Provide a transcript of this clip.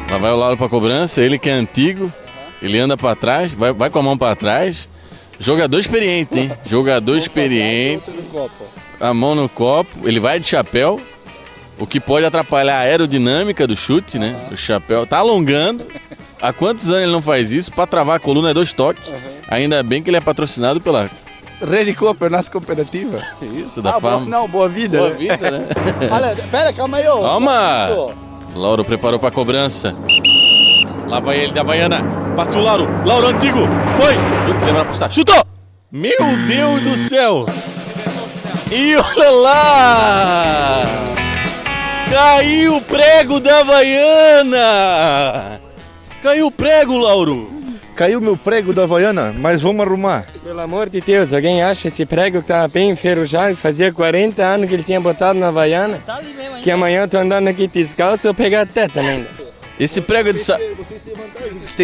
Lá vai o Lauro pra cobrança, ele que é antigo, ele anda pra trás, vai com a mão pra trás. Jogador experiente, hein? Jogador experiente. A mão no copo, ele vai de chapéu, o que pode atrapalhar a aerodinâmica do chute, né? O chapéu tá alongando. Há quantos anos ele não faz isso? Pra travar a coluna é 2 toques. Ainda bem que ele é patrocinado pela... Rede Cooper, nossa cooperativa. Isso, da fama. Não, Boa Vida. Boa né? vida, né? Olha, pera, calma aí, ó. Calma! Lauro preparou pra cobrança. Lá vai ele da Havaiana. Partiu o Lauro. Lauro antigo. Foi! Eu que lembrar pra postar. Chutou! Meu Deus do céu! E olha lá! Caiu o prego da Havaiana! Caiu o prego, Lauro! Caiu meu prego da Havaiana, mas vamos arrumar. Pelo amor de Deus, alguém acha esse prego que tá bem enferrujado, que fazia 40 anos que ele tinha botado na Havaiana? Que amanhã eu tô andando aqui descalço e eu pegar a teta ainda. Esse prego é de... Vocês têm vantagem.